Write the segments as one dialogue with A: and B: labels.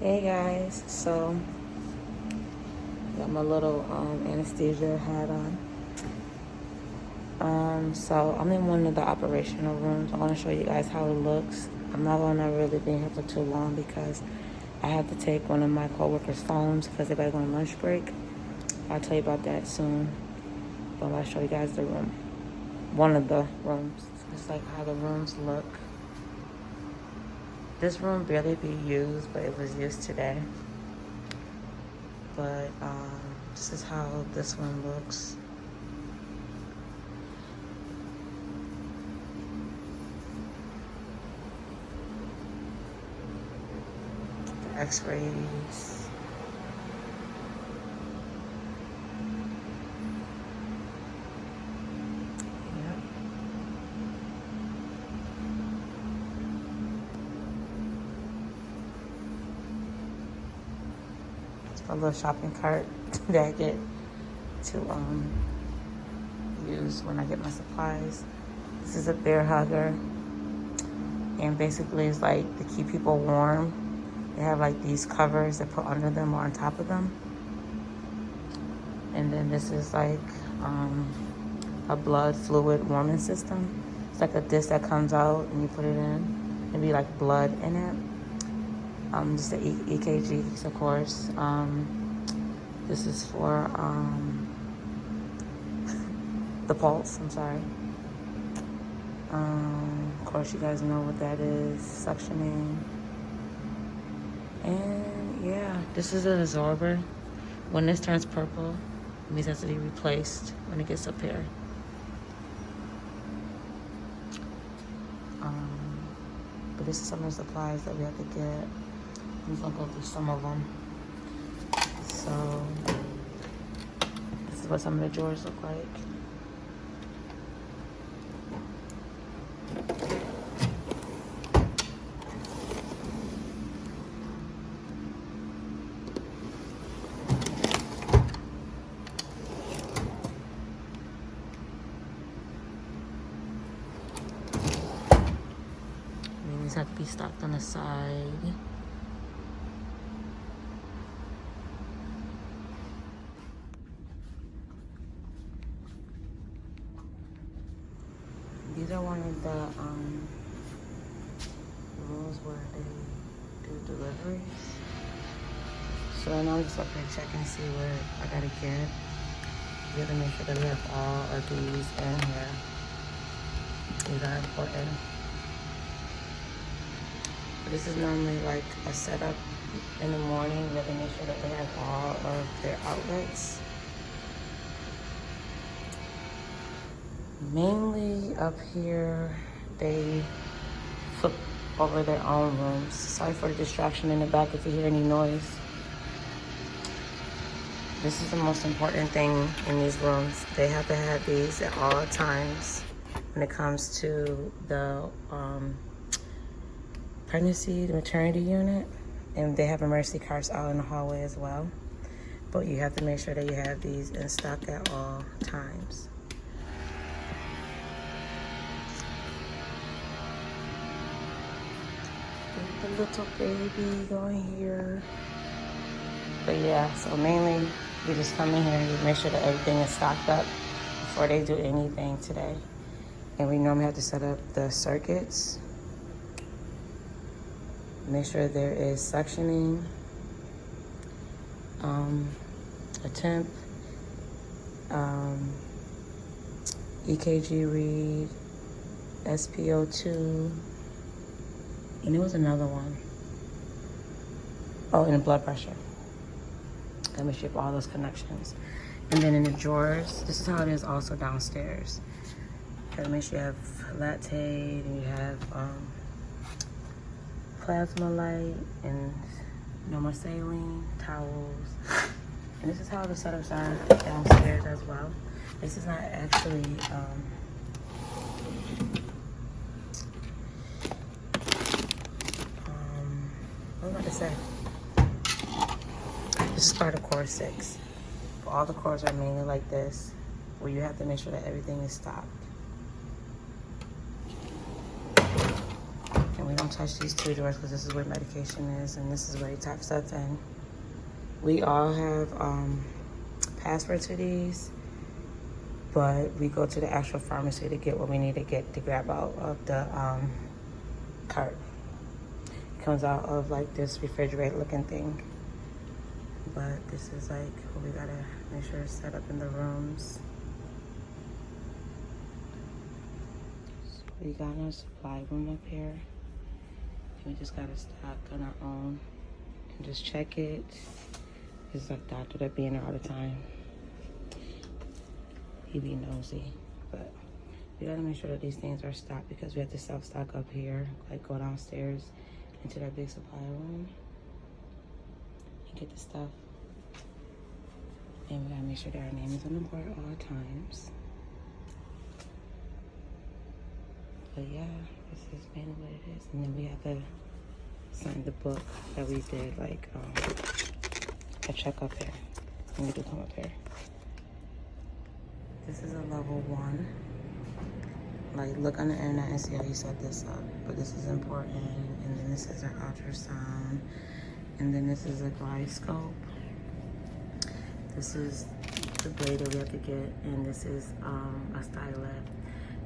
A: Hey guys, so got my little anesthesia hat on. So I'm in one of the operational rooms. I want to show you guys how it looks. I'm not gonna really be here for too long because I have to take one of my coworkers' phones because they better go on lunch break. I'll tell you about that soon. But I'll show you guys the room. One of the rooms. It's like how the rooms look. This room barely be used, but it was used today. But this is how this one looks. The x-rays. A little shopping cart that I get to use when I get my supplies. This is a bear hugger, and basically it's like to keep people warm. They have like these covers that put under them or on top of them. And then this is like a blood fluid warming system. It's like a disc that comes out and you put it in. It'd be like blood in it. Just the EKGs, of course. This is for the pulse, I'm sorry. Of course, you guys know what that is, suctioning. And yeah, this is an absorber. When this turns purple, it means it has to be replaced when it gets up here. But this is some of the supplies that we have to get. I'm just gonna go through some of them. So this is what some of the drawers look like. These have to be stocked on the side. These are one of the rooms where they do deliveries. So now I'm just up here checking to see what I gotta get. We gotta make sure that we have all of these in here. These are important. But this is normally like a setup in the morning. We have to make sure that they have all of their outlets. Mainly up here, they flip over their own rooms. Sorry for the distraction in the back if you hear any noise. This is the most important thing in these rooms. They have to have these at all times when it comes to the pregnancy, the maternity unit. And they have emergency carts out in the hallway as well. But you have to make sure that you have these in stock at all times. The little baby going here. But yeah, so mainly we just come in here and make sure that everything is stocked up before they do anything today. And we normally have to set up the circuits. Make sure there is suctioning, a temp, EKG read, SpO2, and there was another one. Oh, and the blood pressure. Let me ship all those connections. And then in the drawers, this is how it is also downstairs. Gotta make sure you have lactate and you have plasma light and no more saline, towels. And this is how the setups are downstairs as well. This is not actually what was I about to say? This is part of core 6. But all the cores are mainly like this, where you have to make sure that everything is stocked. And we don't touch these two drawers because this is where medication is and this is where you type stuff in. We all have passwords to these, but we go to the actual pharmacy to get what we need to get to grab out of the cart. It comes out of like this refrigerator looking thing. But this is like what we gotta make sure it's set up in the rooms. So we got our supply room up here. We just gotta stock on our own and just check it. There's a doctor that be in there all the time. He be nosy, but we gotta make sure that these things are stocked because we have to self-stock up here, like go downstairs into that big supply room and get the stuff. And we gotta make sure that our name is on the board at all times. But yeah, this is mainly what it is. And then we have to sign the book that we did, like a check up here. And we do come up here. This is a level 1. Like, look on the internet and see how you set this up. But this is important. And then this is our ultrasound. And then this is a glide scope. This is the blade that we have to get. And this is a stylet.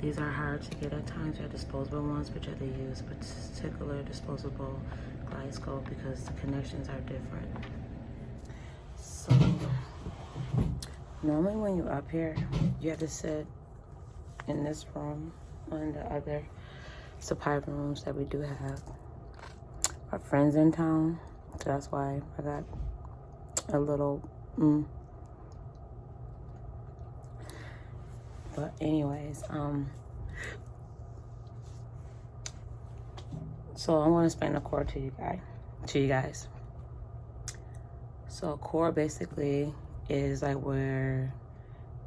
A: These are hard to get at times. We have disposable ones, which you have to use a particular disposable glide scope because the connections are different. So, normally when you're up here, you have to sit in this room, one of the other supply rooms that we do have. Our friends in town, so that's why I got a little, But anyways, so I want to explain the core to you guys. So a core basically is like where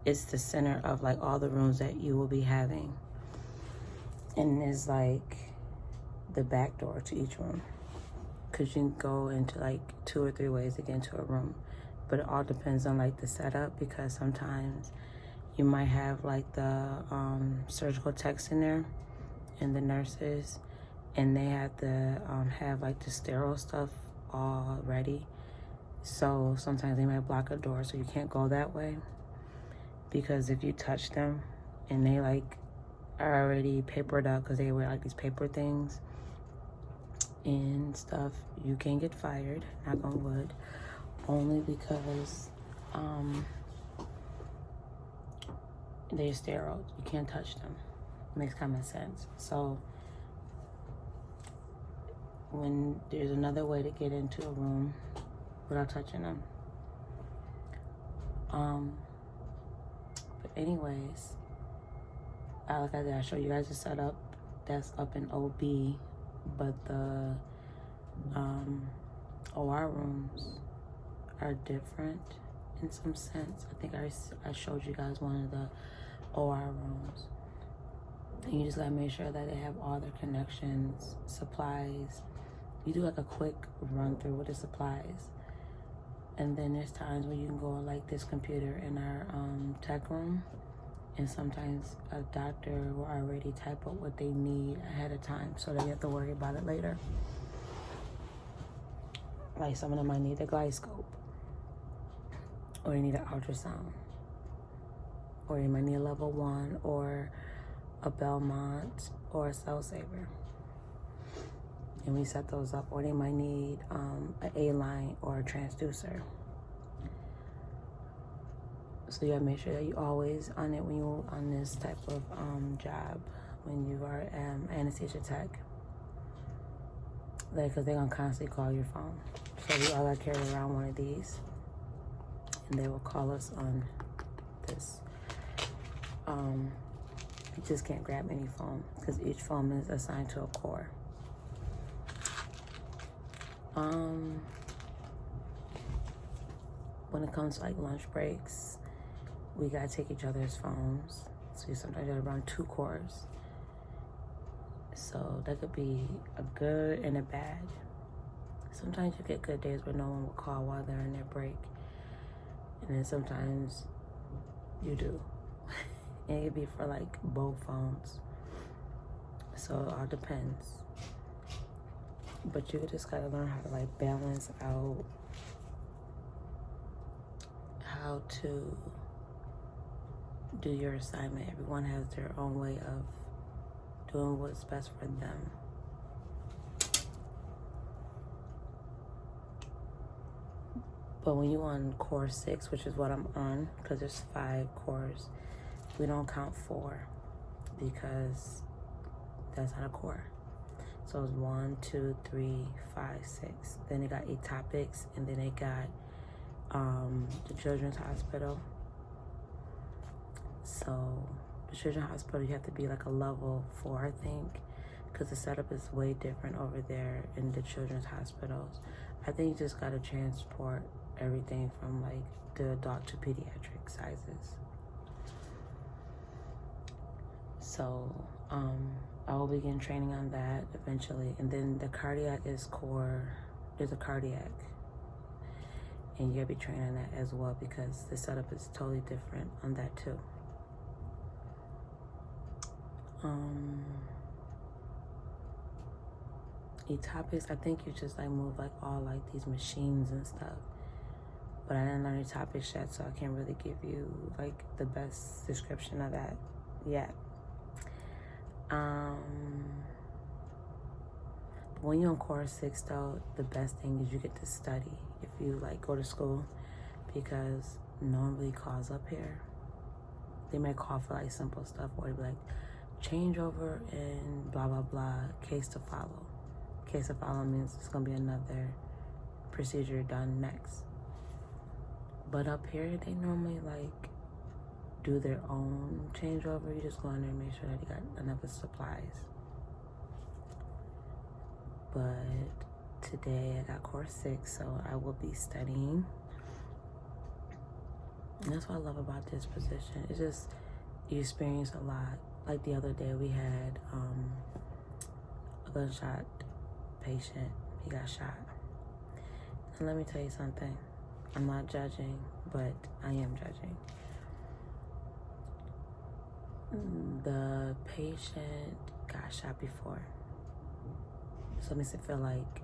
A: it's the center of like all the rooms that you will be having, and is like the back door to each room, because you can go into like 2 or 3 ways to get into a room, but it all depends on like the setup, because sometimes you might have like the surgical techs in there and the nurses, and they have to have like the sterile stuff all ready. So sometimes they might block a door, so you can't go that way, because if you touch them and they like are already papered up, because they wear like these paper things and stuff, you can get fired, knock on wood, only because they're sterile. You can't touch them. It makes common sense. So when there's another way to get into a room without touching them. But anyways, like I said, I show you guys the setup that's up in OB, but the OR rooms are different in some sense. I think I showed you guys one of the OR rooms. And you just gotta make sure that they have all their connections, supplies. You do like a quick run through with the supplies. And then there's times where you can go like this computer in our tech room, and sometimes a doctor will already type up what they need ahead of time, so they have to worry about it later. Like some of them might need a glide scope, or you need an ultrasound, or you might need a level 1, or a Belmont, or a Cell Saver. And we set those up, or they might need an A-line or a transducer. So you gotta make sure that you always on it when you're on this type of job, when you are Anesthesia Tech. Like, cause they're gonna constantly call your phone. So we all gotta carry around one of these, and they will call us on this. You just can't grab any phone, because each phone is assigned to a core. When it comes to like lunch breaks, we gotta take each other's phones. So you sometimes gotta run 2 cores. So that could be a good and a bad. Sometimes you get good days where no one will call while they're in their break. And then sometimes you do. And it could be for like both phones. So it all depends. But you just gotta learn how to like balance out how to do your assignment. Everyone has their own way of doing what's best for them. But when you're on core 6, which is what I'm on, because there's 5 cores, we don't count 4 because that's not a core. So it's 1, 2, 3, 5, 6. Then they got 8 topics, and then they got the Children's Hospital. So the Children's Hospital, you have to be like a level 4, I think, because the setup is way different over there in the Children's Hospitals. I think you just gotta transport everything from like the adult to pediatric sizes. So I will begin training on that eventually. And then the cardiac is core. There's a cardiac, and you gotta be trained on that as well because the setup is totally different on that too. Topics, I think you just like move like all like these machines and stuff, but I didn't learn any topics yet, so I can't really give you like the best description of that yet. When you're on core 6 though, the best thing is you get to study if you like go to school, because no one really calls up here. They may call for like simple stuff, or be like changeover and blah blah blah, case to follow. Case to follow means it's gonna be another procedure done next. But up here, they normally like do their own changeover. You just go in there and make sure that you got enough supplies. But today I got core 6, so I will be studying. And that's what I love about this position. It's just, you experience a lot. Like the other day we had a gunshot patient. He got shot. And let me tell you something. I'm not judging, but I am judging. The patient got shot before. So it makes it feel like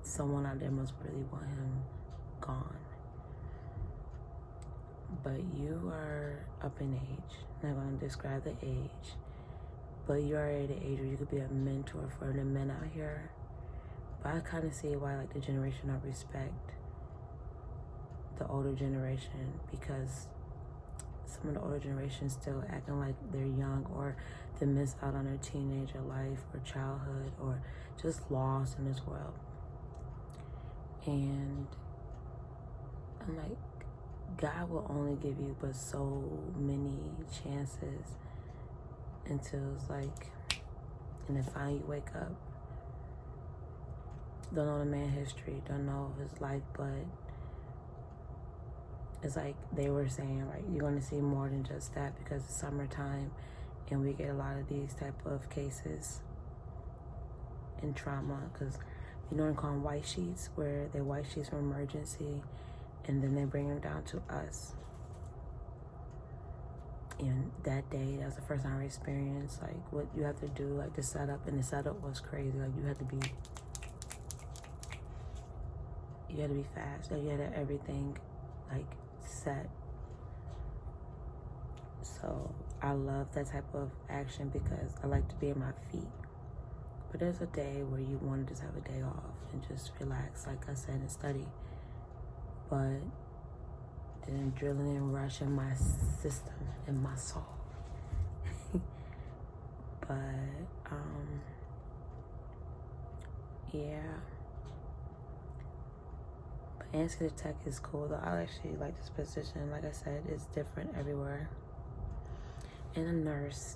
A: someone out there must really want him gone. But you are up in age. I'm not going to describe the age, but you are at an age where you could be a mentor for the men out here. But I kind of see why like the generation don't respect the older generation, because some of the older generation still acting like they're young, or they miss out on their teenager life or childhood, or just lost in this world. And I'm like, God will only give you but so many chances until it's like, and then finally you wake up. Don't know the man's history, don't know his life, but it's like they were saying, like, you're going to see more than just that because it's summertime and we get a lot of these type of cases in trauma, because you know, they call them white sheets, where they're white sheets for emergency, and then they bring them down to us. And that day, that was the first time I experienced like what you have to do, like the setup, and the setup was crazy. Like you had to be fast. Like you had to have everything like set. So I love that type of action because I like to be at my feet. But there's a day where you want to just have a day off and just relax, like I said, and study. But then adrenaline rush in my system, in my soul. But yeah. But Anesthesia Tech is cool though. I actually like this position. Like I said, it's different everywhere. And a nurse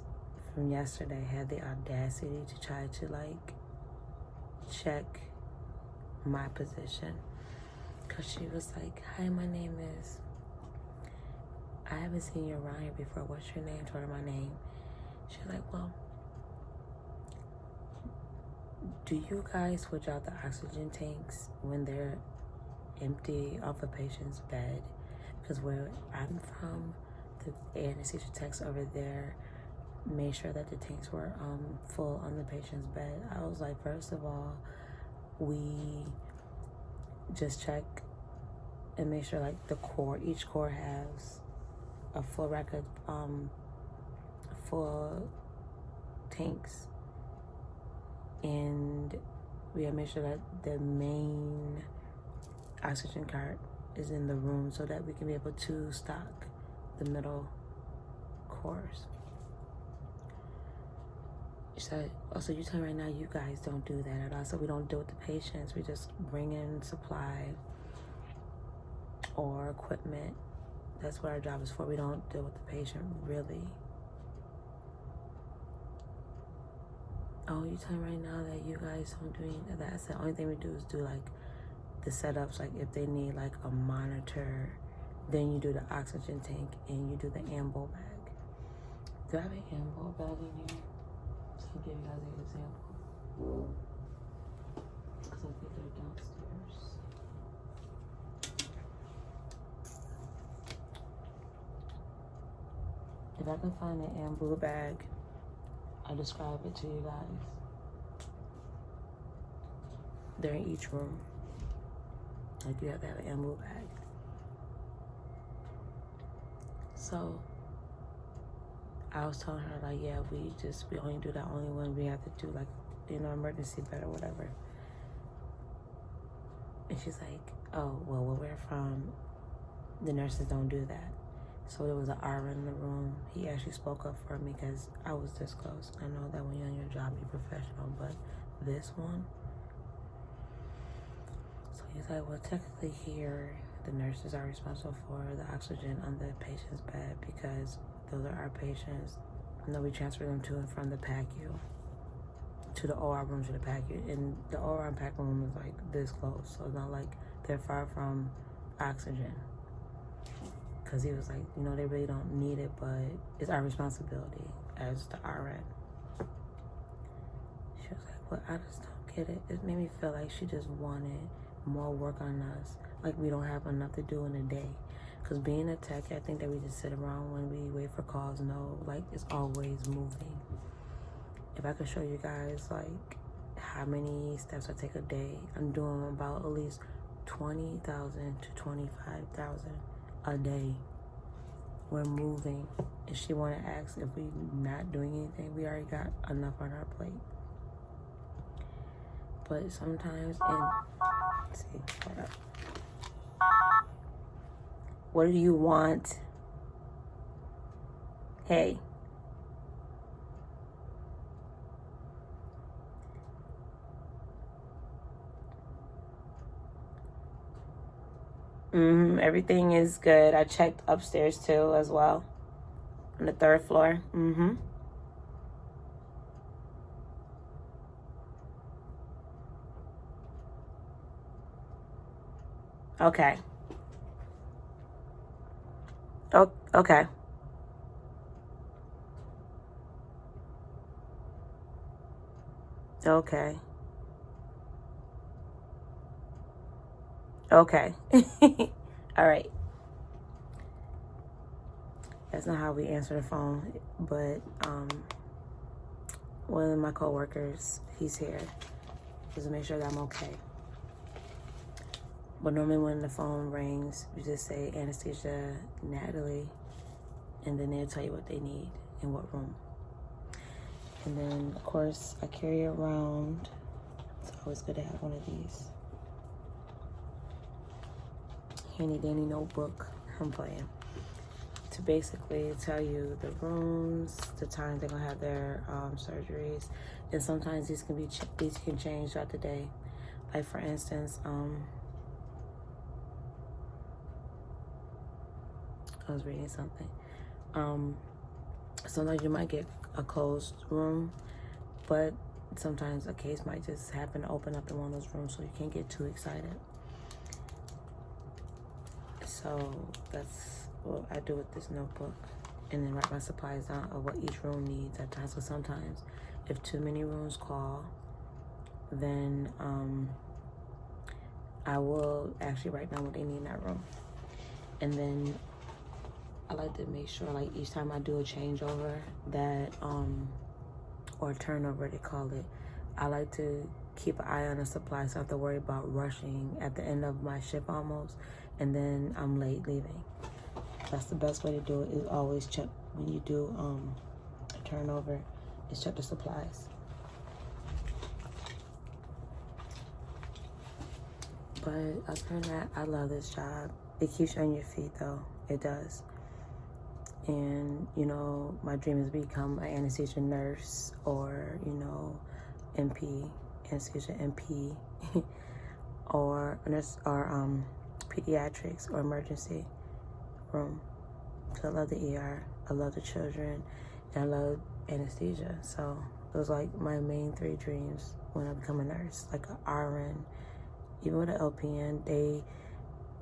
A: from yesterday had the audacity to try to like check my position, because she was like, hi, my name is, I haven't seen you around here before, what's your name? Told her my name. She was like, well, do you guys switch out the oxygen tanks when they're empty off a patient's bed? Because where I'm from, the anesthesia techs over there made sure that the tanks were full on the patient's bed. I was like, first of all, we just check and make sure like each core has a full rack of full tanks, and we have to make sure that the main oxygen cart is in the room so that we can be able to stock the middle cores. So also, you tell me right now you guys don't do that at all. So we don't deal with the patients. We just bring in supply or equipment. That's what our job is for. We don't deal with the patient, really. Oh, you tell me right now that you guys don't do any of that. That's the only thing we do is do like the setups. Like if they need like a monitor, then you do the oxygen tank and you do the ambo bag. Do I have an ambo bag in here? So I'll give you guys an example. Because I think they're downstairs. If I can find an ambo bag, I'll describe it to you guys. They're in each room. Like you have to have an ambo bag. So I was telling her like, yeah, we only do that only when we have to do like, emergency bed or whatever. And she's like, oh, well, where we're from, the nurses don't do that. So there was an RN in the room. He actually spoke up for me because I was this close. I know that when you're on your job, you're professional, but this one. So he's like, well, technically here, the nurses are responsible for the oxygen on the patient's bed because those are our patients. And then we transfer them to and from the PACU, to the OR room, to the PACU. And the OR and PACU room is like this close. So it's not like they're far from oxygen. Because he was like, they really don't need it, but it's our responsibility as the RN. She was like, well, I just don't get it. It made me feel like she just wanted more work on us. Like we don't have enough to do in a day. Because being a tech, I think that we just sit around when we wait for calls. No, like it's always moving. If I could show you guys like how many steps I take a day, I'm doing about at least 20,000 to 25,000 a day. We're moving. And she want to ask if we not doing anything. We already got enough on our plate. But sometimes, let's see, hold up. What do you want? Hey. Everything is good. I checked upstairs too as well. On the 3rd floor. Okay. Oh, okay. Okay. Okay. All right. That's not how we answer the phone, but one of my coworkers, he's here just to make sure that I'm okay. But normally when the phone rings, you just say Anesthesia Natalie, and then they'll tell you what they need in what room. And then, of course, I carry around, it's always good to have one of these. Handy dandy notebook, I'm playing. To basically tell you the rooms, the time they're gonna have their surgeries. And sometimes these can change throughout the day. Like for instance, I was reading something. Sometimes you might get a closed room, but sometimes a case might just happen to open up in one of those rooms, so you can't get too excited. So that's what I do with this notebook, and then write my supplies down of what each room needs at times. So sometimes if too many rooms call, then I will actually write down what they need in that room. And then I like to make sure, like, each time I do a changeover that, or turnover they call it, I like to keep an eye on the supply, so I have to worry about rushing at the end of my shift almost, and then I'm late leaving. That's the best way to do it, is always check when you do a turnover, is check the supplies. But other than that, I love this job. It keeps you on your feet though, it does. And, you know, my dream is to become an anesthesia nurse, or, you know, NP, anesthesia NP, or a nurse, or pediatrics or emergency room. So I love the ER, I love the children, and I love anesthesia. So those are like my main 3 dreams when I become a nurse, like an RN. Even with an LPN, they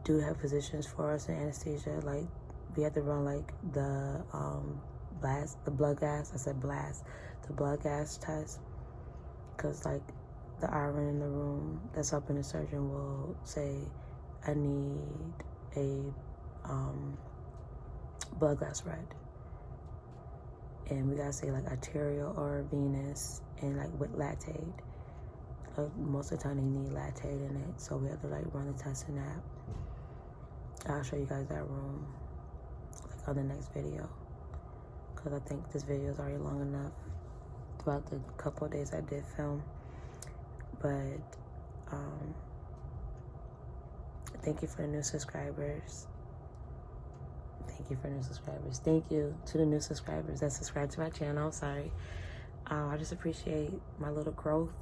A: do have positions for us in anesthesia. Like, we have to run like the the blood gas test, because like the RN in the room that's helping the surgeon will say, I need a blood gas read, and we gotta say like arterial or venous, and like with lactate. Most of the time they need lactate in it, so we have to like run the test in that. I'll show you guys that room like on the next video, because I think this video is already long enough throughout the couple of days I did film. But thank you for the new subscribers. Thank you for new subscribers. Thank you to the new subscribers that subscribe to my channel. Sorry. I just appreciate my little growth,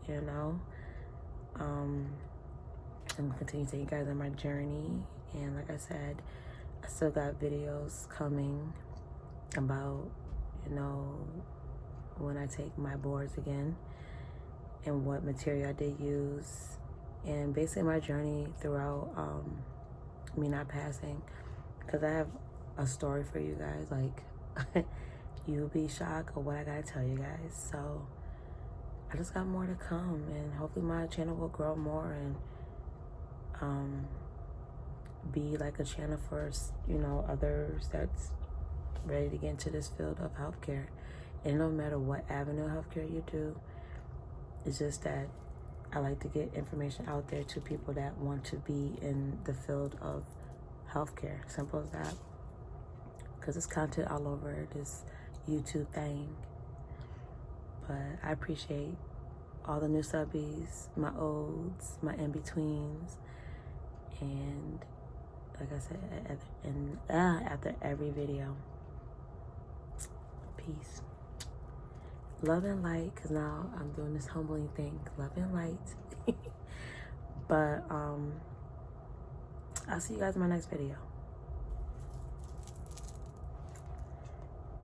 A: you know. I'm gonna continue to take you guys on my journey, and like I said, I still got videos coming about, you know, when I take my boards again, and what material I did use, and basically my journey throughout me not passing, because I have a story for you guys. Like, you'll be shocked of what I gotta tell you guys. So I just got more to come, and hopefully my channel will grow more and be like a channel for, you know, others that's ready to get into this field of healthcare. And no matter what avenue of healthcare you do, it's just that I like to get information out there to people that want to be in the field of healthcare. Simple as that. Because it's content all over this YouTube thing. But I appreciate all the new subbies, my olds, my in-betweens, and like I said, after every video, peace, love and light, because now I'm doing this humbling thing, love and light. But I'll see you guys in my next video.